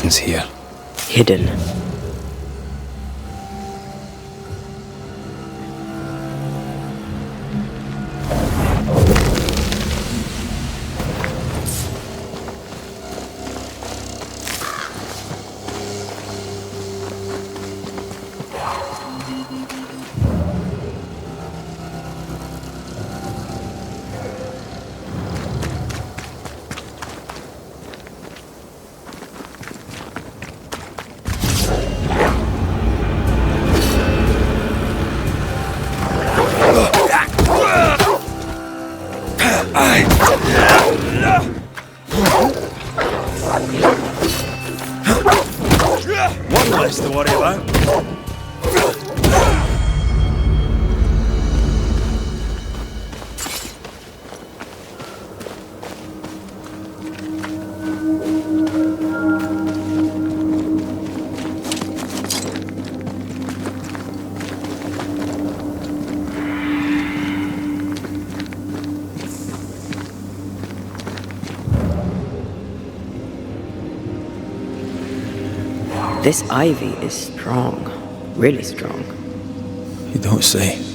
happens here? Hidden. One less to worry about. This ivy is strong. Really strong. You don't say.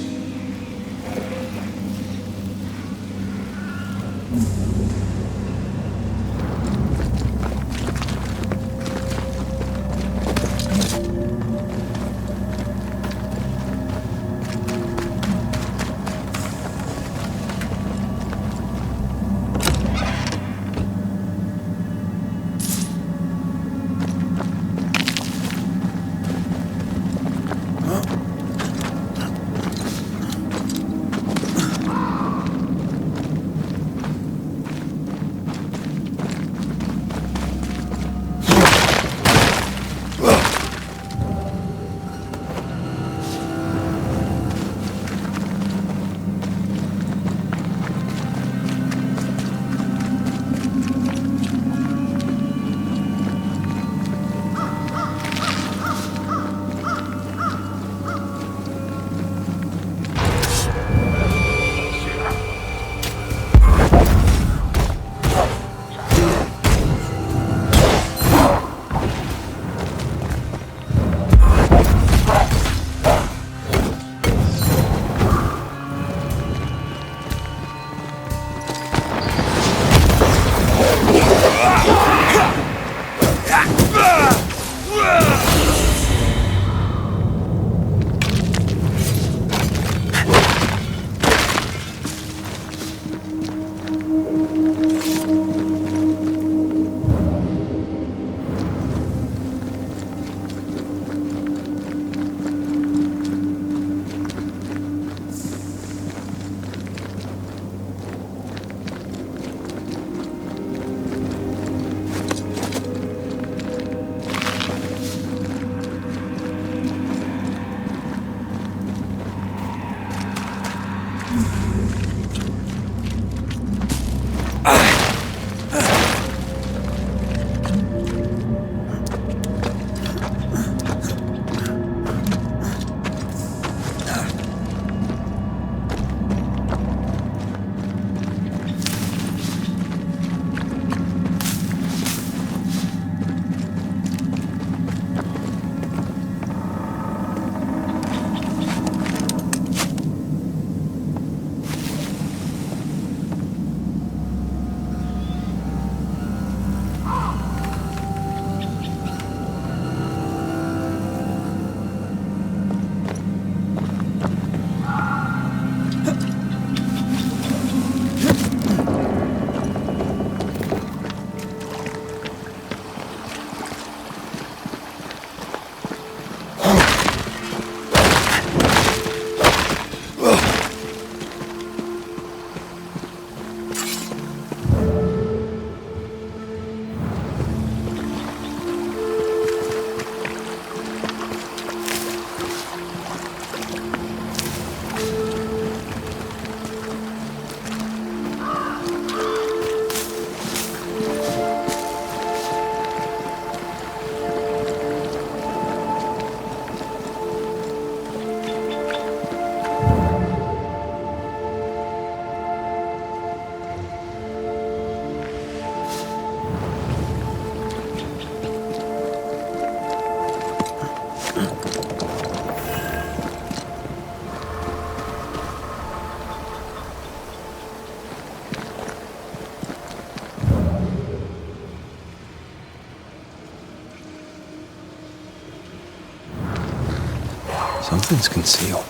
Something's concealed.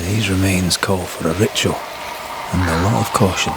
These remains call for a ritual and a lot of caution.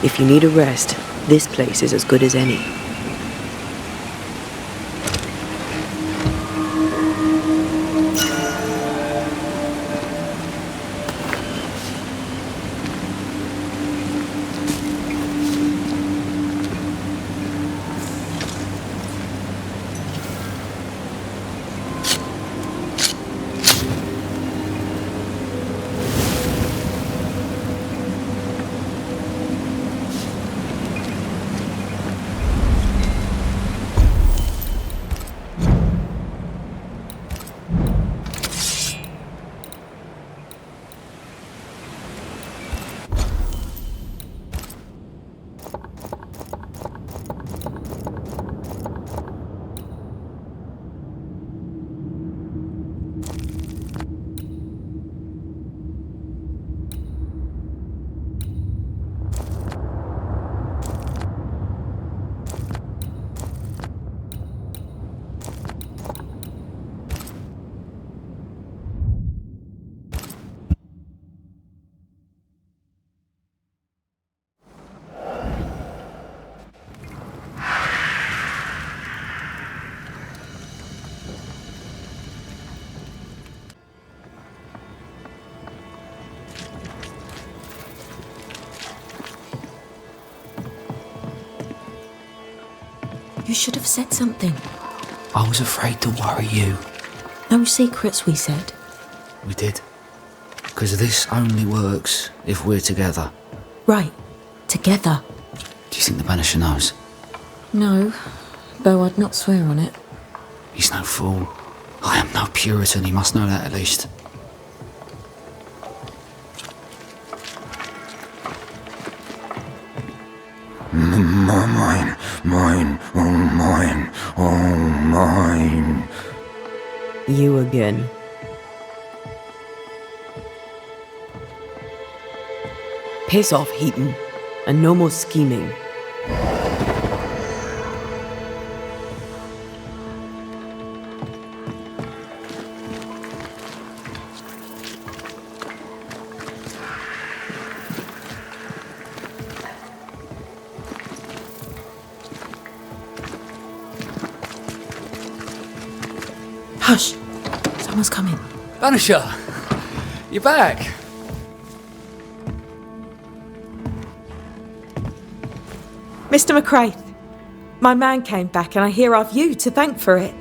If you need a rest, this place is as good as any. You should have said something. I was afraid to worry you. No secrets, we said. We did. Because this only works if we're together. Right. Together. Do you think the Banisher knows? No, though I'd not swear on it. He's no fool. I am no Puritan, he must know that at least. Mine, oh mine. You again. Piss off, Heaton, and no more scheming. Hush! Someone's coming. Banisher! You're back! Mr. McCraith, my man came back and I hear I've you to thank for it.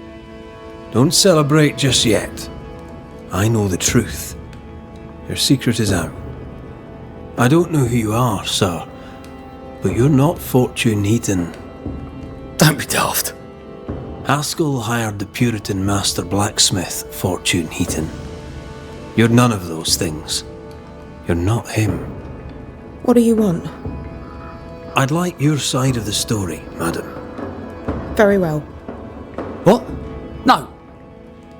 Don't celebrate just yet. I know the truth. Your secret is out. I don't know who you are, sir, but you're not Fortune Heaton. Don't be daft. Haskell hired the Puritan master blacksmith, Fortune Heaton. You're none of those things. You're not him. What do you want? I'd like your side of the story, madam. Very well. What? No.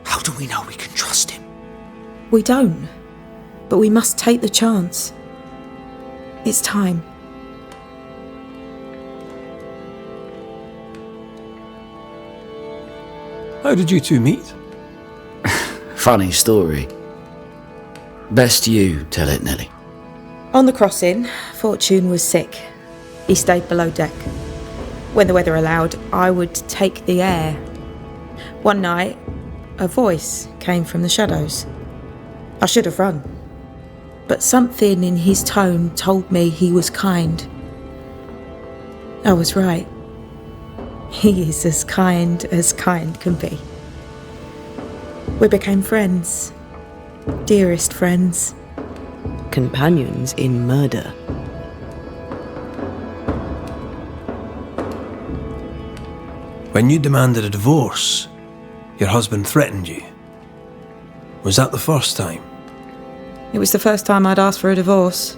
How do we know we can trust him? We don't, but we must take the chance. It's time. How did you two meet? Funny story. Best you tell it, Nelly. On the crossing, Fortune was sick. He stayed below deck. When the weather allowed, I would take the air. One night, a voice came from the shadows. I should have run, but something in his tone told me he was kind. I was right. He is as kind can be. We became friends. Dearest friends. Companions in murder. When you demanded a divorce, your husband threatened you. Was that the first time? It was the first time I'd asked for a divorce.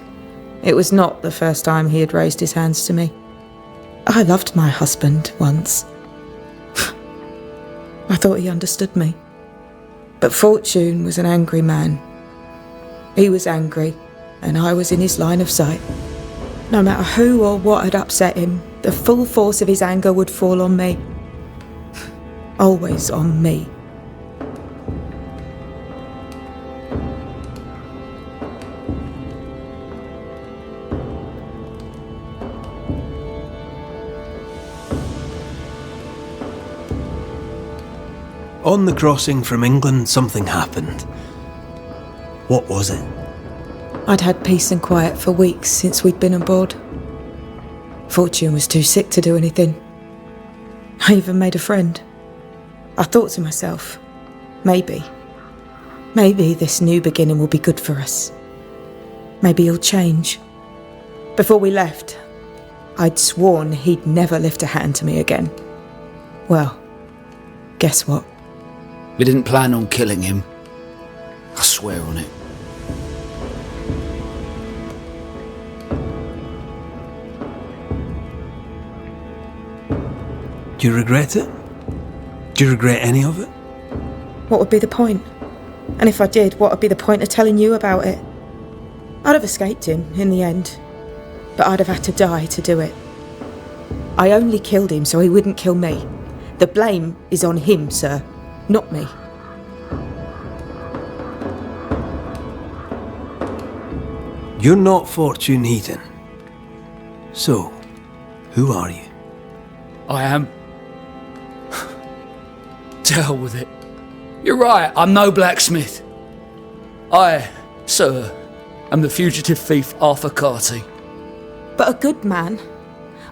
It was not the first time he had raised his hands to me. I loved my husband once. I thought he understood me. But Fortune was an angry man. He was angry, and I was in his line of sight. No matter who or what had upset him, the full force of his anger would fall on me. Always on me. On the crossing from England, something happened. What was it? I'd had peace and quiet for weeks since we'd been aboard. Fortune was too sick to do anything. I even made a friend. I thought to myself, maybe this new beginning will be good for us. Maybe he'll change. Before we left, I'd sworn he'd never lift a hand to me again. Well, guess what? We didn't plan on killing him. I swear on it. Do you regret it? Do you regret any of it? What would be the point? And if I did, what would be the point of telling you about it? I'd have escaped him in the end, but I'd have had to die to do it. I only killed him so he wouldn't kill me. The blame is on him, sir, not me. You're not Fortune Heaton. So, who are you? I am. To hell with it. You're right, I'm no blacksmith. I, sir, am the fugitive thief Arthur Carty. But a good man.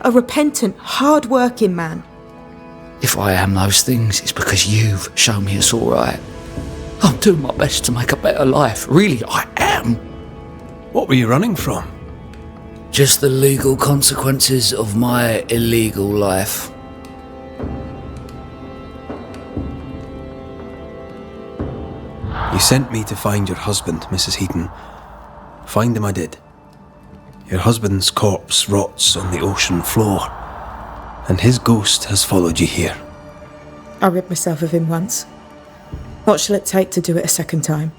A repentant, hard-working man. If I am those things, it's because you've shown me it's all right. I'm doing my best to make a better life. Really, I am. What were you running from? Just the legal consequences of my illegal life. You sent me to find your husband, Mrs. Heaton. Find him I did. Your husband's corpse rots on the ocean floor, and his ghost has followed you here. I rid myself of him once. What shall it take to do it a second time?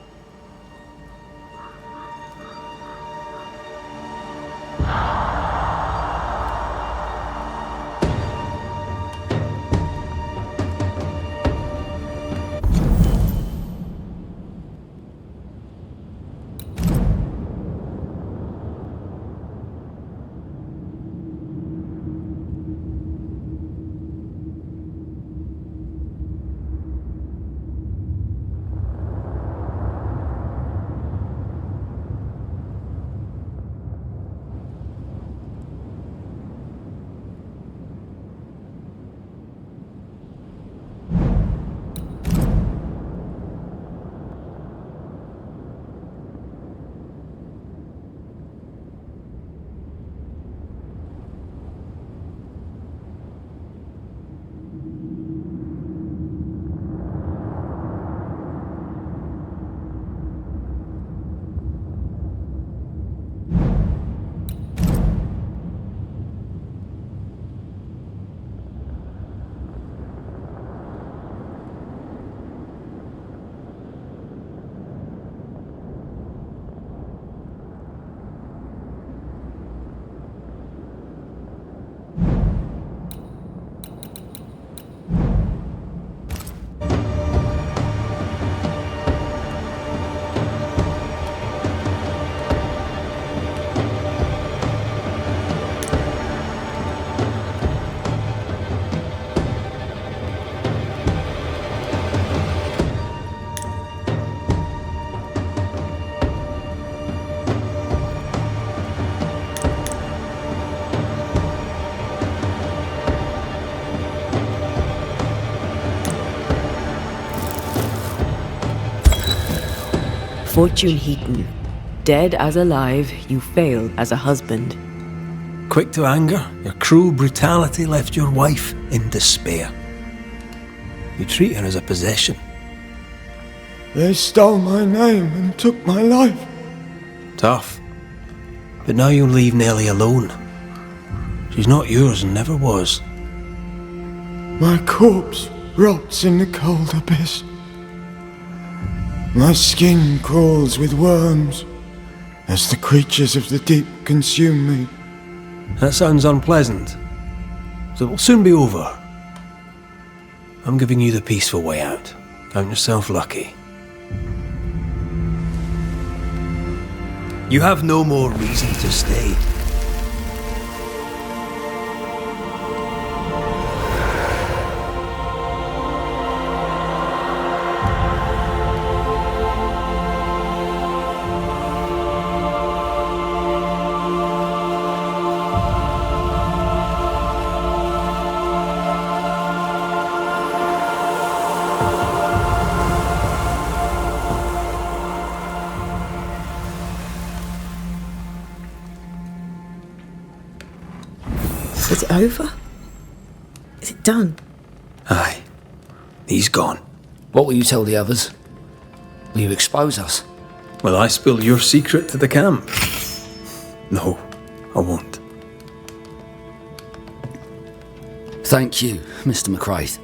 Fortune Heaton. Dead as alive, you failed as a husband. Quick to anger, your cruel brutality left your wife in despair. You treat her as a possession. They stole my name and took my life. Tough. But now you'll leave Nellie alone. She's not yours and never was. My corpse rots in the cold abyss. My skin crawls with worms as the creatures of the deep consume me. That sounds unpleasant. So it will soon be over. I'm giving you the peaceful way out. Count yourself lucky. You have no more reason to stay. Is it over? Is it done? Aye. He's gone. What will you tell the others? Will you expose us? Will I spill your secret to the camp? No, I won't. Thank you, Mr. McCraith.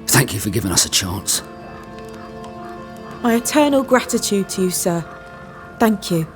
Thank you for giving us a chance. My eternal gratitude to you, sir. Thank you.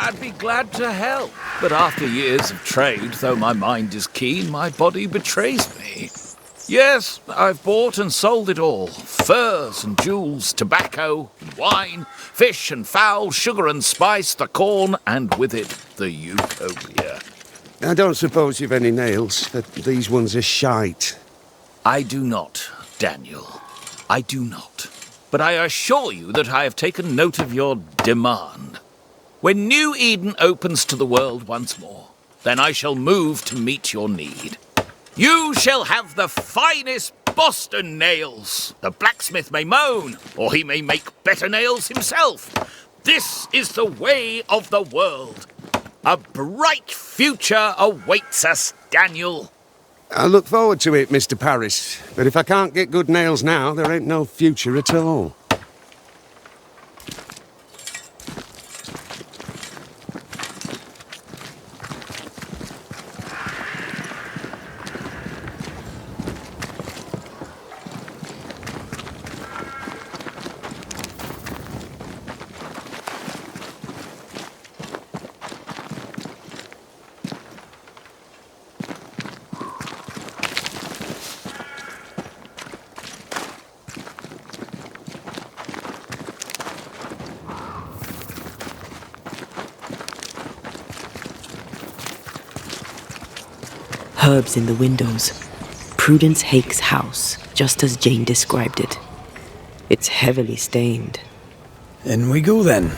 I'd be glad to help. But after years of trade, though my mind is keen, my body betrays me. Yes, I've bought and sold it all. Furs and jewels, tobacco and wine, fish and fowl, sugar and spice, the corn, and with it, the utopia. I don't suppose you've any nails, but these ones are shite. I do not, Daniel. I do not. But I assure you that I have taken note of your demand. When New Eden opens to the world once more, then I shall move to meet your need. You shall have the finest Boston nails. The blacksmith may moan, or he may make better nails himself. This is the way of the world. A bright future awaits us, Daniel. I look forward to it, Mr. Paris. But if I can't get good nails now, there ain't no future at all. Herbs in the windows. Prudence Hake's house, just as Jane described it. It's heavily stained. In we go then.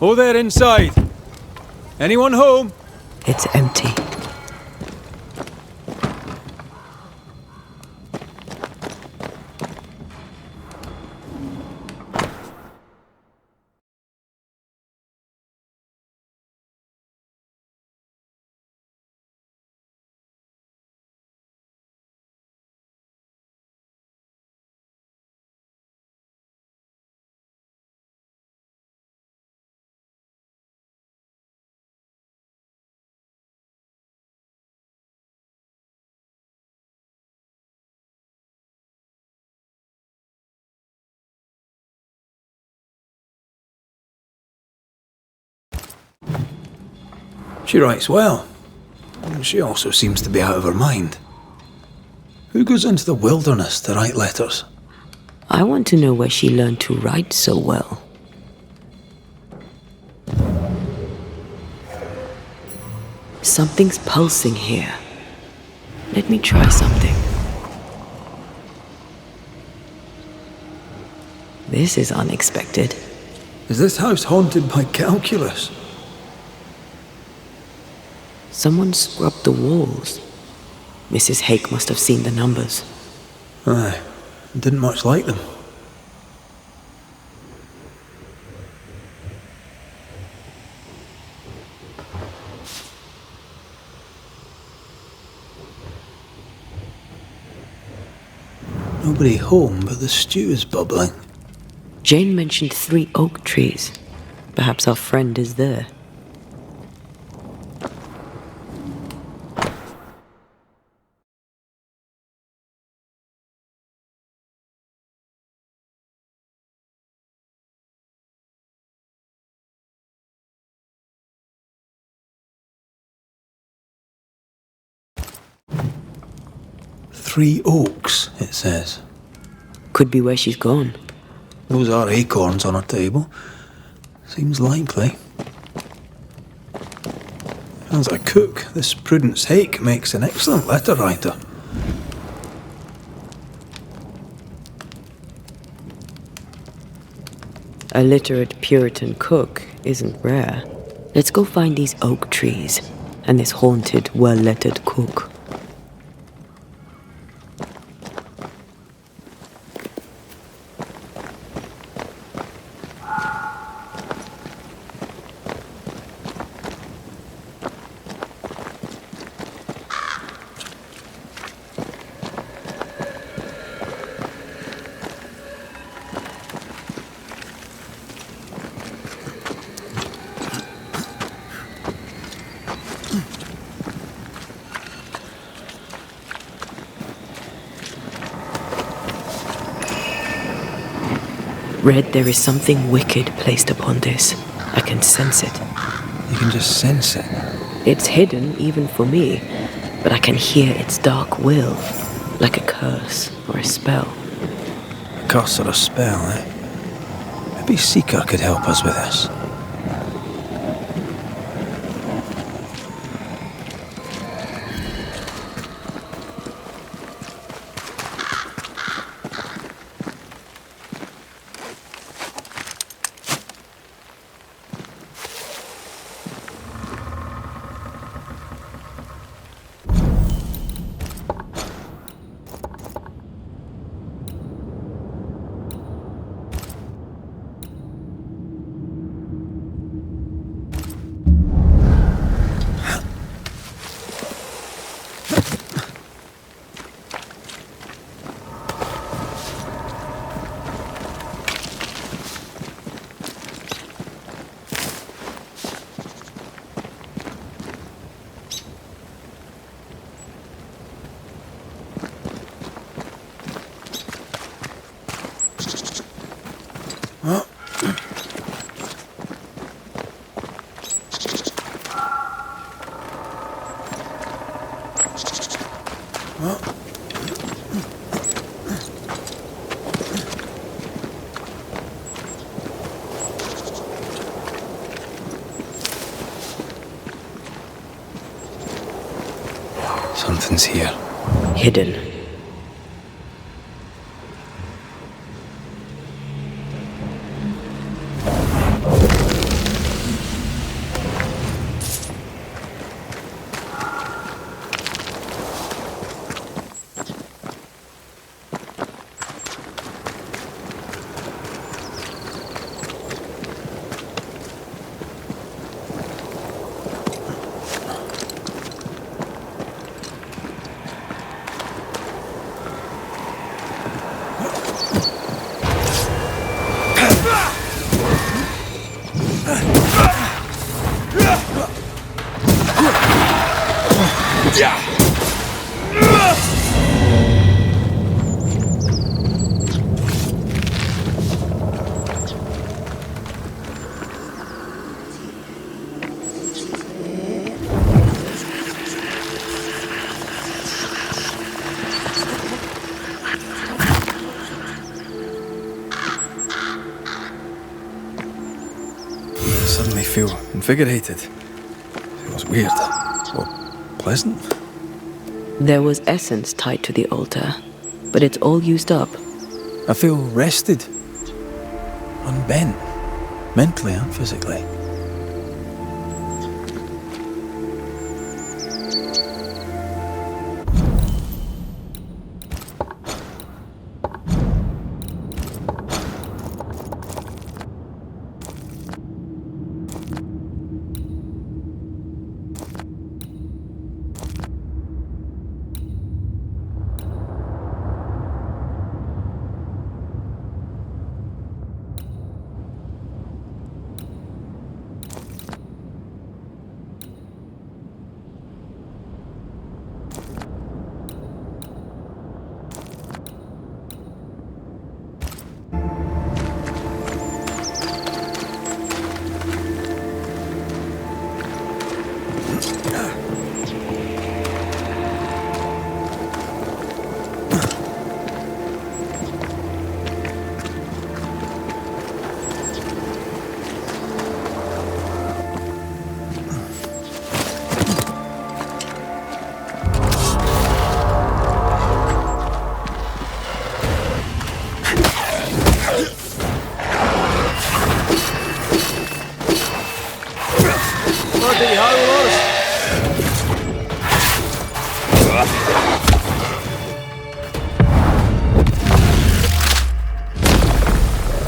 Oh, there inside. Anyone home? It's empty. She writes well. She also seems to be out of her mind. Who goes into the wilderness to write letters? I want to know where she learned to write so well. Something's pulsing here. Let me try something. This is unexpected. Is this house haunted by calculus? Someone scrubbed the walls. Mrs. Hake must have seen the numbers. Aye, didn't much like them. Nobody home, but the stew is bubbling. Jane mentioned 3 oak trees. Perhaps our friend is there. Three oaks, it says. Could be where she's gone. Those are acorns on her table. Seems likely. As a cook, this Prudence Hake makes an excellent letter writer. A literate Puritan cook isn't rare. Let's go find these oak trees and this haunted, well-lettered cook. Red, there is something wicked placed upon this. I can sense it. You can just sense it. It's hidden, even for me, but I can hear its dark will, like a curse or a spell. A curse or a spell, eh? Maybe Seeker could help us with this. Something's here. Hidden. I feel invigorated. Feels weird. Or pleasant. There was essence tied to the altar, but it's all used up. I feel rested. Unbent. Mentally and physically.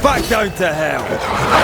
Back down to hell!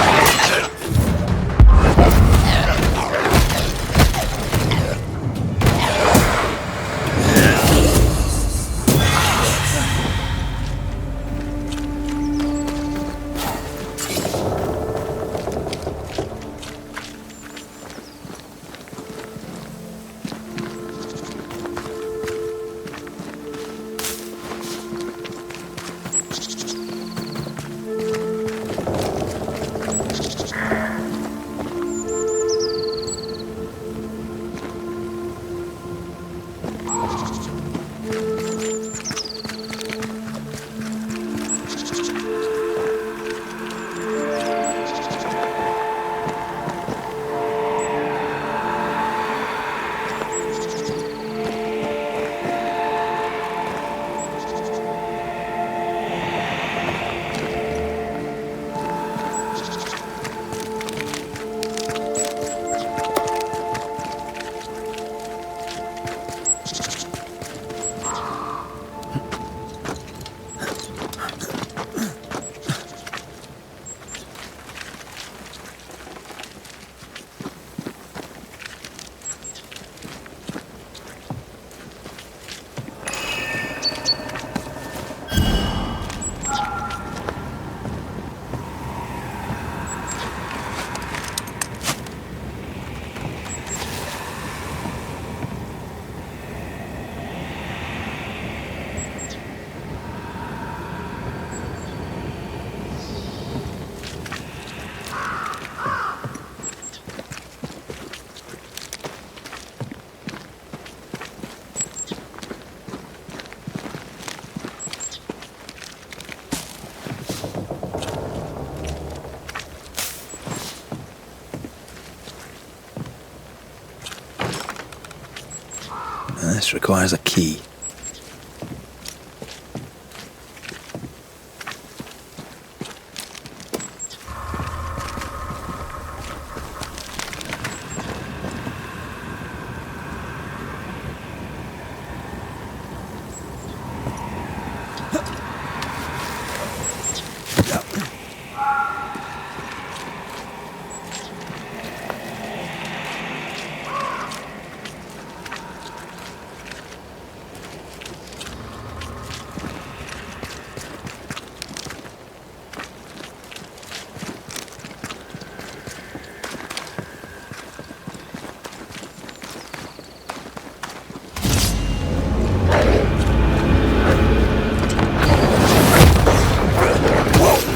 This requires a key.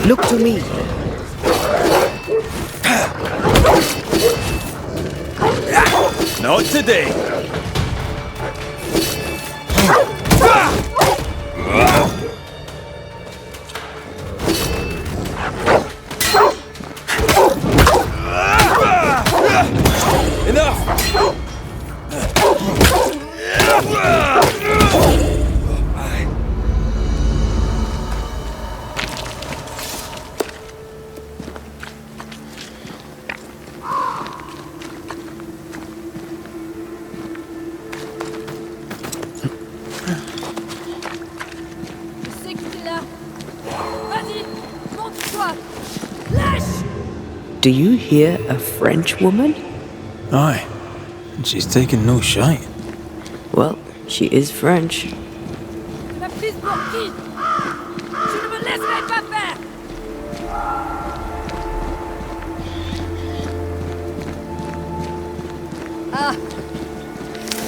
Look to me. Not today. Do you hear a French woman? Aye, and she's taking no shite. Well, she is French. Ah,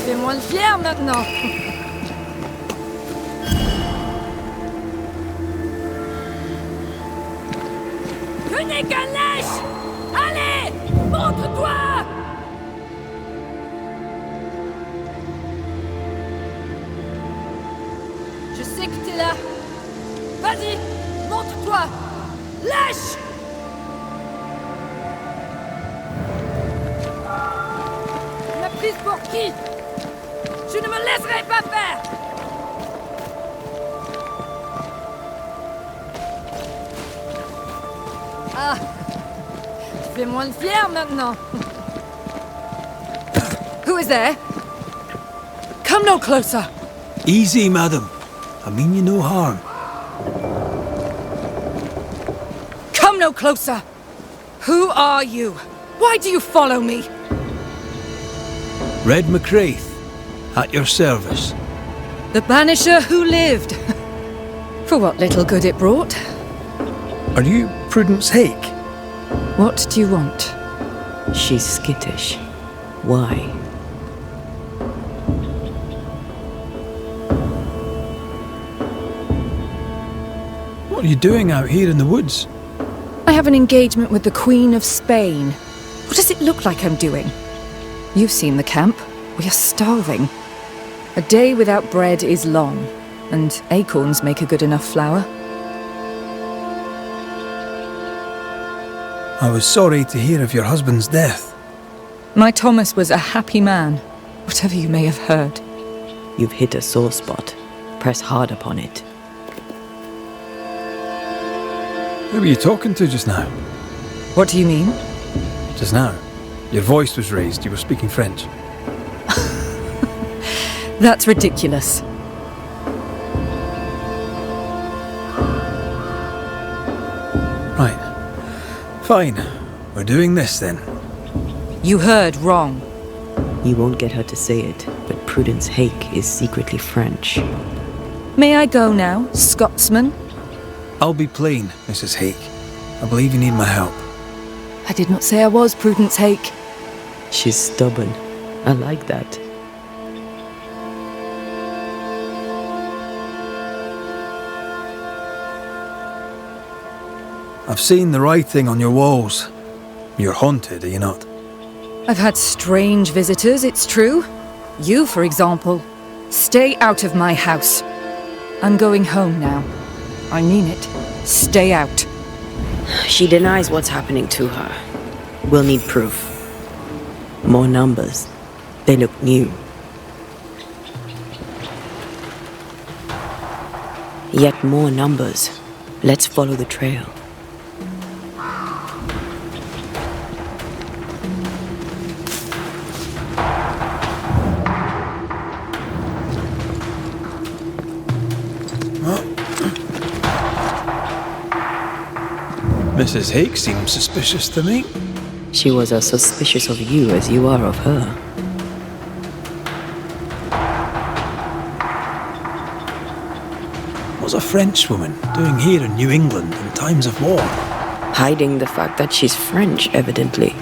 fais-moi le fier maintenant. Venez, qu'un lèche! Allez, montre-toi! Je sais que t'es là. Vas-y, montre-toi! Lâche! Tu m'as prise pour qui? Je ne me laisserai pas faire! Ah, fais-moi le fier maintenant. Who is there? Come no closer. Easy, madam. I mean you no harm. Come no closer. Who are you? Why do you follow me? Red McCraith, at your service. The banisher who lived. For what little good it brought. Are you Prudence Hake? What do you want? She's skittish. Why? What are you doing out here in the woods? I have an engagement with the Queen of Spain. What does it look like I'm doing? You've seen the camp. We are starving. A day without bread is long, and acorns make a good enough flour. I was sorry to hear of your husband's death. My Thomas was a happy man, whatever you may have heard. You've hit a sore spot. Press hard upon it. Who were you talking to just now? What do you mean? Just now. Your voice was raised. You were speaking French. That's ridiculous. Right. Fine. We're doing this then. You heard wrong. You won't get her to say it, but Prudence Hake is secretly French. May I go now, Scotsman? I'll be plain, Mrs. Hake. I believe you need my help. I did not say I was Prudence Hake. She's stubborn. I like that. I've seen the writing on your walls. You're haunted, are you not? I've had strange visitors, it's true. You, for example. Stay out of my house. I'm going home now. I mean it. Stay out. She denies what's happening to her. We'll need proof. More numbers. They look new. Yet more numbers. Let's follow the trail. Mrs. Hake seems suspicious to me. She was as suspicious of you as you are of her. What's a Frenchwoman doing here in New England in times of war? Hiding the fact that she's French, evidently.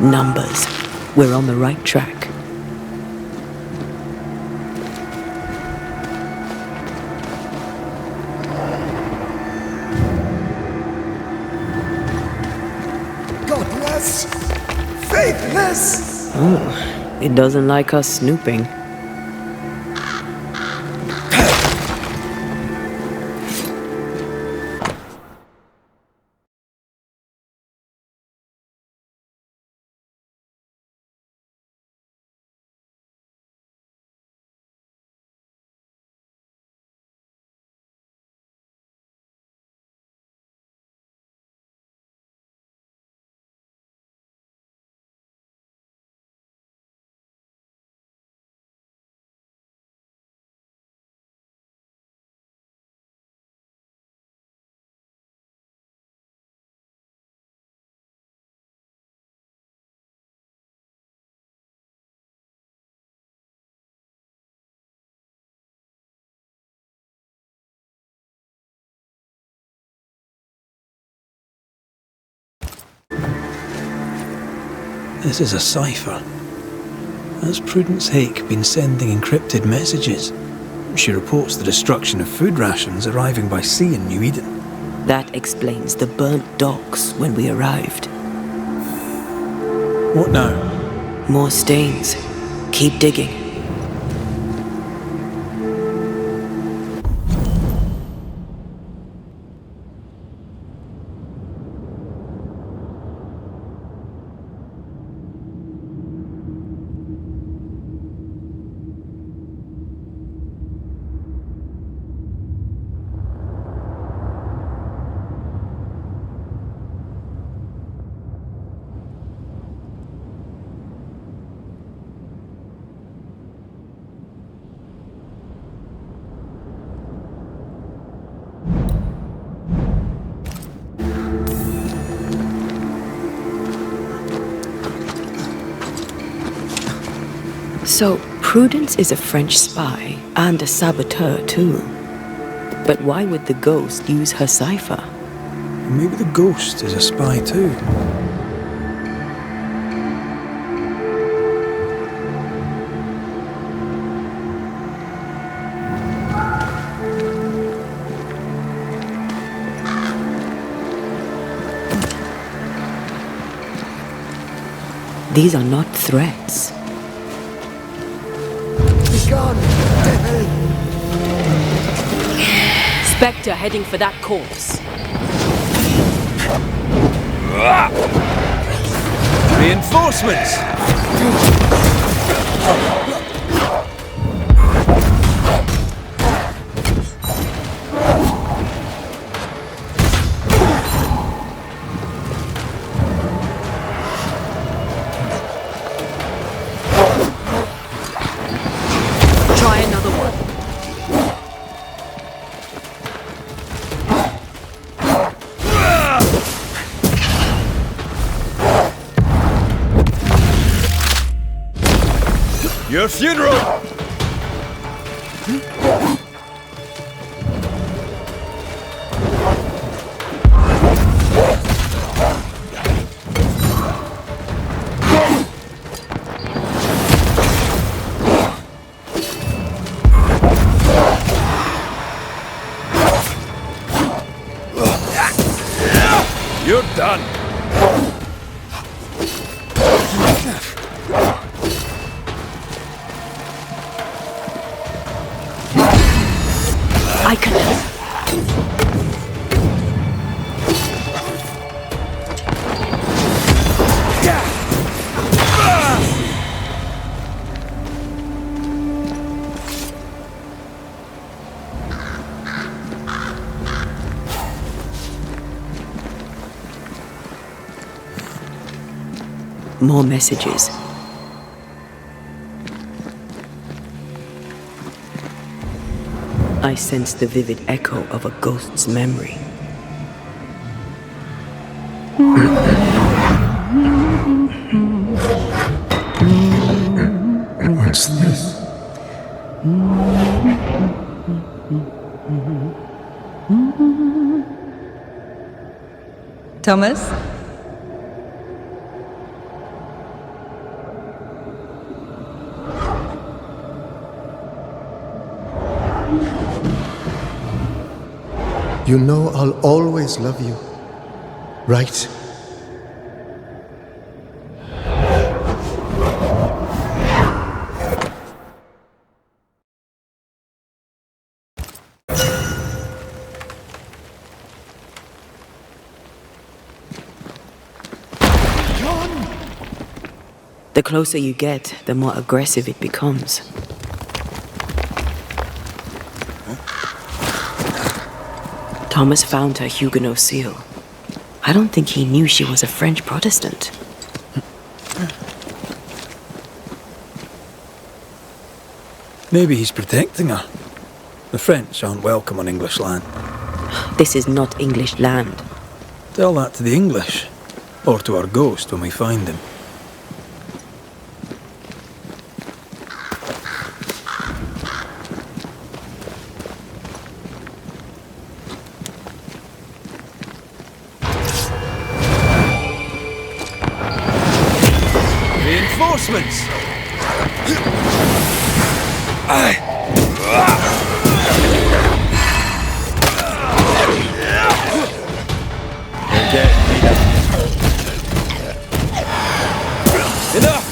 Numbers. We're on the right track. Godless! Faithless! Oh, it doesn't like us snooping. This is a cipher. Has Prudence Hake been sending encrypted messages? She reports the destruction of food rations arriving by sea in New Eden. That explains the burnt docks when we arrived. What now? More stains. Keep digging. So, Prudence is a French spy and a saboteur too. But why would the ghost use her cipher? Maybe the ghost is a spy too. These are not threats. Spectre heading for that corpse. Reinforcements! Your funeral! You're done! I can... More messages. I sense the vivid echo of a ghost's memory. What's this? Thomas? You know I'll always love you, right? The closer you get, the more aggressive it becomes. Thomas found her Huguenot seal. I don't think he knew she was a French Protestant. Maybe he's protecting her. The French aren't welcome on English land. This is not English land. Tell that to the English, or to our ghost when we find him. Reinforcements! Enough!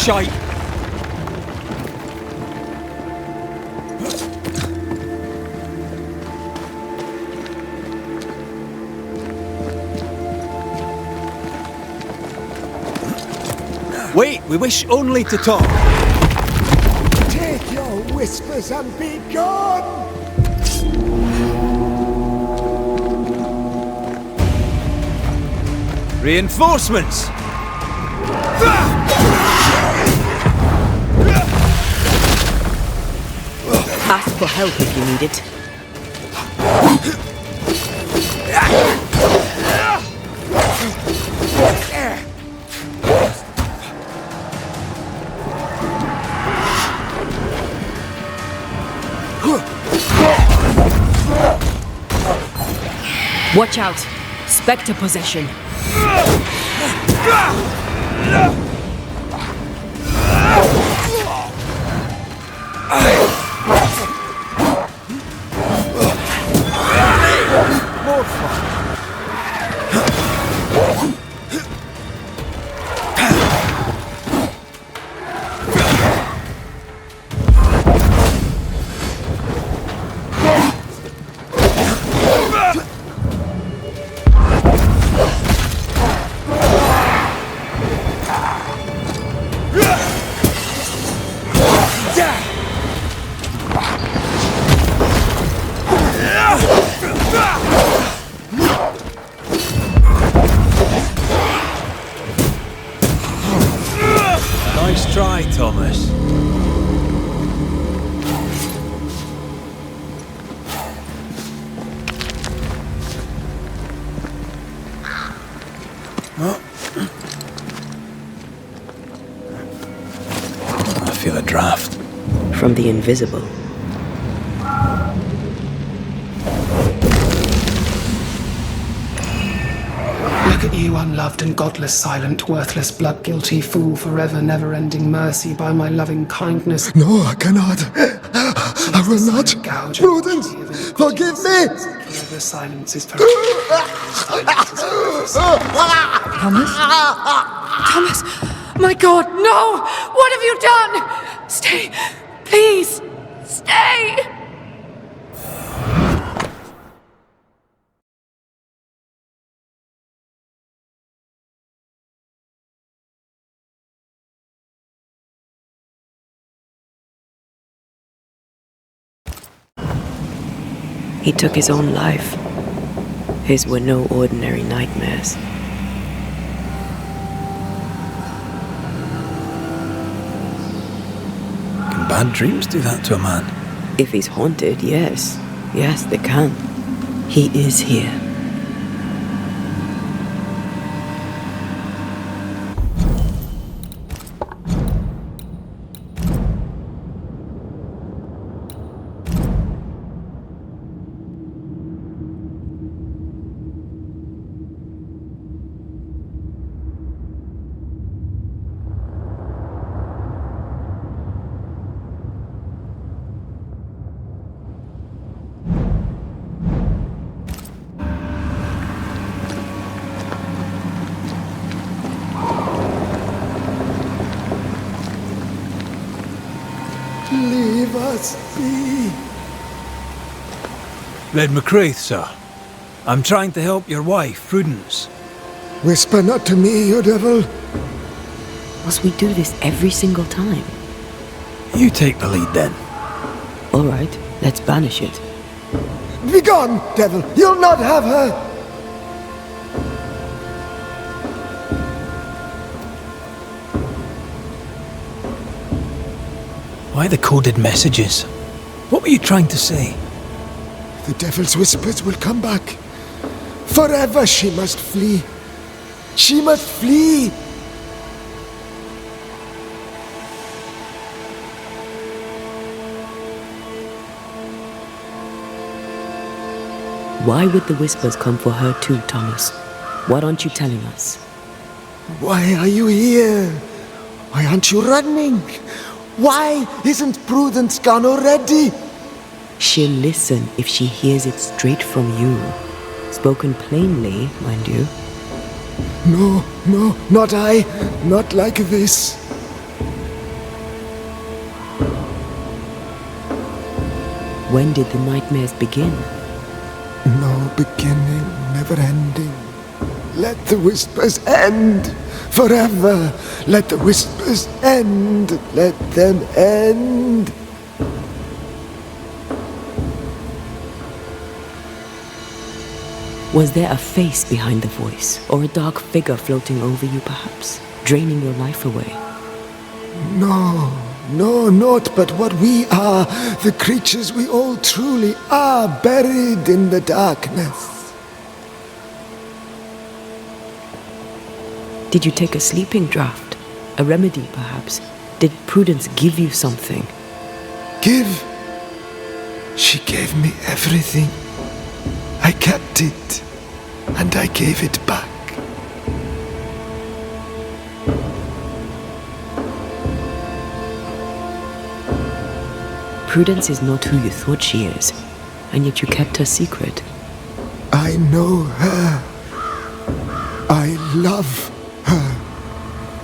Shite! Wait, we wish only to talk. Take your whispers and be gone! Reinforcements! Ask for help if you need it. Watch out! Spectre possession. I feel a draft. From the invisible. Look at you, unloved and godless, silent, worthless, blood-guilty fool, forever never-ending mercy by my loving kindness. No, I cannot. I will not. Prudence, forgive me! Forever silence is forever. Thomas? Thomas! My God, no! What have you done? Stay! Please! Stay! He took his own life. His were no ordinary nightmares. Can bad dreams do that to a man? If he's haunted, yes. Yes, they can. He is here. Leave us be. Red McCraith, sir. I'm trying to help your wife, Prudence. Whisper not to me, you devil. Must we do this every single time? You take the lead then. All right, let's banish it. Begone, devil. You'll not have her. Why the coded messages? What were you trying to say? The devil's whispers will come back. Forever she must flee. She must flee. Why would the whispers come for her too, Thomas? What aren't you telling us? Why are you here? Why aren't you running? Why isn't Prudence gone already? She'll listen if she hears it straight from you. Spoken plainly, mind you. No, no, not I. Not like this. When did the nightmares begin? No beginning, never ending. Let the whispers end forever. Let the whispers end. Let them end. Was there a face behind the voice, or a dark figure floating over you perhaps, draining your life away? No, no, naught but what we are, the creatures we all truly are, buried in the darkness. Did you take a sleeping draught? A remedy, perhaps? Did Prudence give you something? Give? She gave me everything. I kept it, and I gave it back. Prudence is not who you thought she is, and yet you kept her secret. I know her. I love her.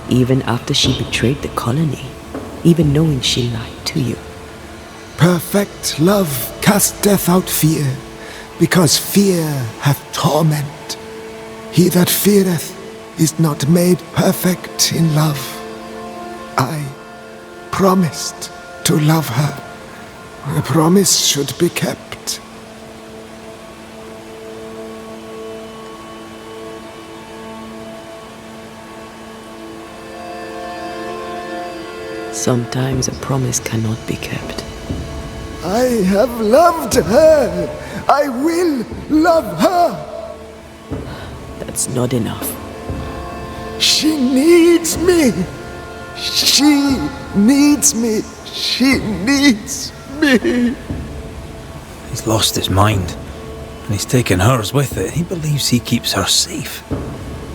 Even after she betrayed the colony, even knowing she lied to you. Perfect love casteth out fear, because fear hath torment. He that feareth is not made perfect in love. I promised to love her. The promise should be kept. Sometimes a promise cannot be kept. I have loved her. I will love her. That's not enough. She needs me. She needs me. She needs me. He's lost his mind, and he's taken hers with it. He believes he keeps her safe.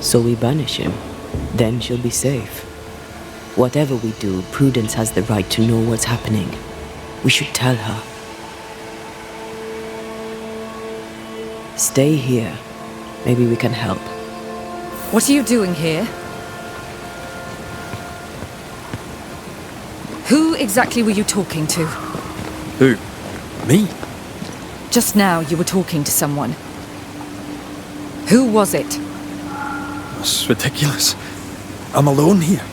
So we banish him. Then she'll be safe. Whatever we do, Prudence has the right to know what's happening. We should tell her. Stay here. Maybe we can help. What are you doing here? Who exactly were you talking to? Who? Me? Just now you were talking to someone. Who was it? That's ridiculous. I'm alone here.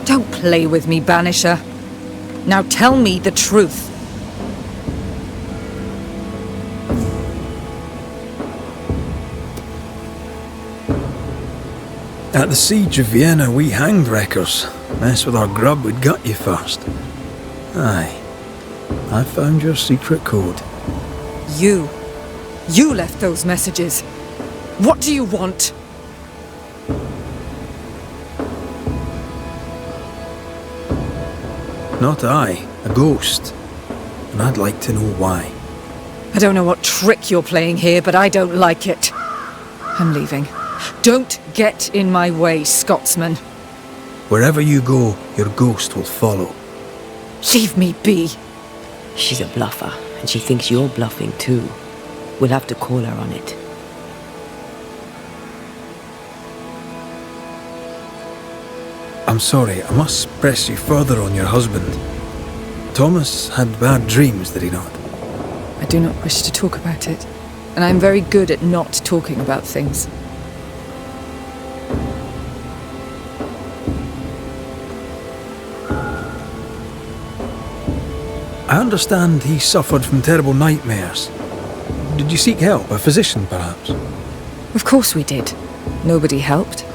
Don't play with me, Banisher. Now tell me the truth. At the siege of Vienna, we hanged wreckers. Mess with our grub, we'd gut you first. Aye. I found your secret code. You left those messages. What do you want? Not I, a ghost. And I'd like to know why. I don't know what trick you're playing here, but I don't like it. I'm leaving. Don't get in my way, Scotsman. Wherever you go, your ghost will follow. Leave me be. She's a bluffer, and she thinks you're bluffing too. We'll have to call her on it. I'm sorry, I must press you further on your husband. Thomas had bad dreams, did he not? I do not wish to talk about it, and I'm very good at not talking about things. I understand he suffered from terrible nightmares. Did you seek help? A physician, perhaps? Of course we did. Nobody helped.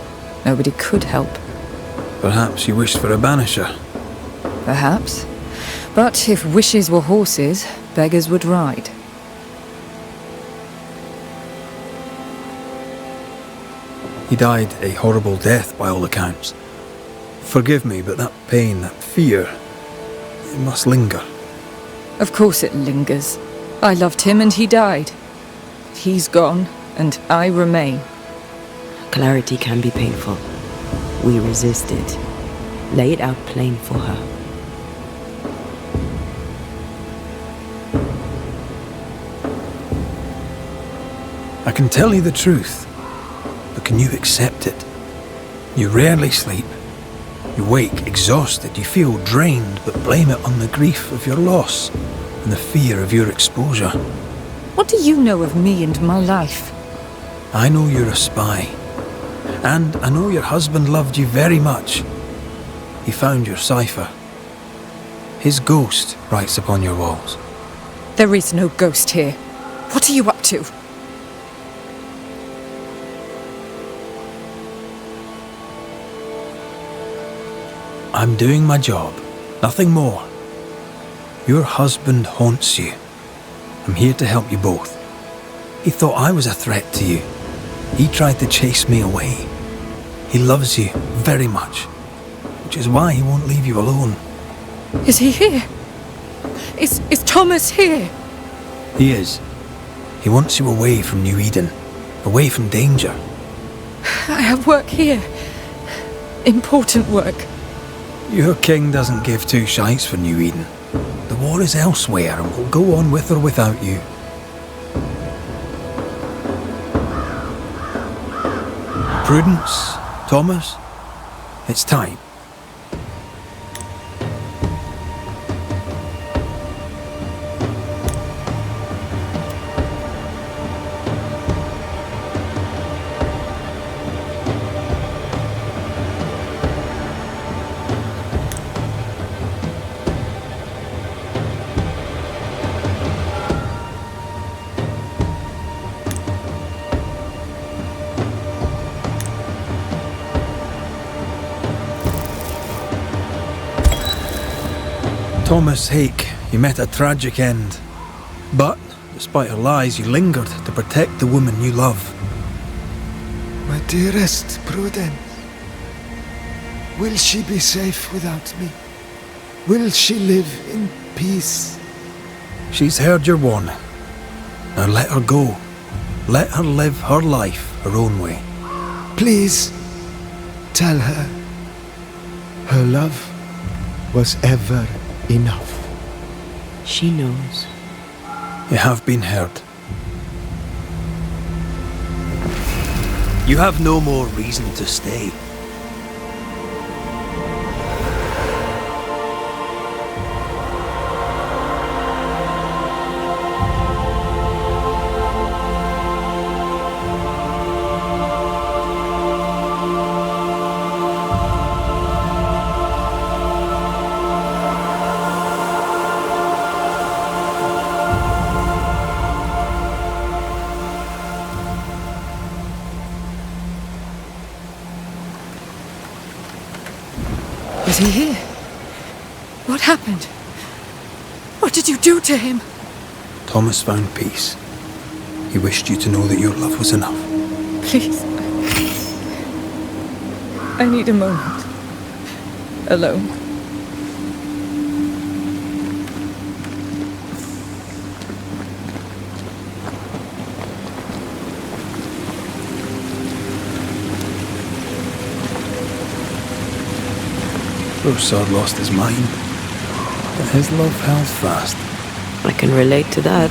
Nobody could help. Perhaps you wished for a banisher. Perhaps. But if wishes were horses, beggars would ride. He died a horrible death by all accounts. Forgive me, but that pain, that fear, it must linger. Of course it lingers. I loved him and he died. He's gone, and I remain. Clarity can be painful. We resisted. Lay it out plain for her. I can tell you the truth, but can you accept it? You rarely sleep. You wake exhausted, you feel drained, but blame it on the grief of your loss and the fear of your exposure. What do you know of me and my life? I know you're a spy, and I know your husband loved you very much. He found your cipher. His ghost writes upon your walls. There is no ghost here. What are you up to? I'm doing my job, nothing more. Your husband haunts you. I'm here to help you both. He thought I was a threat to you. He tried to chase me away. He loves you very much, which is why he won't leave you alone. Is he here? Is Thomas here? He is. He wants you away from New Eden, away from danger. I have work here. Important work. Your king doesn't give two shites for New Eden. The war is elsewhere and will go on with or without you. Prudence, Thomas, it's time. Thomas Hake, you met a tragic end. But, despite her lies, you lingered to protect the woman you love. My dearest Prudence, will she be safe without me? Will she live in peace? She's heard your warning. Now let her go. Let her live her life her own way. Please, tell her her love was ever enough. She knows. You have been heard. You have no more reason to stay. Is he here? What happened? What did you do to him? Thomas found peace. He wished you to know that your love was enough. Please. I need a moment. Alone. Poor sod lost his mind, but his love held fast. I can relate to that.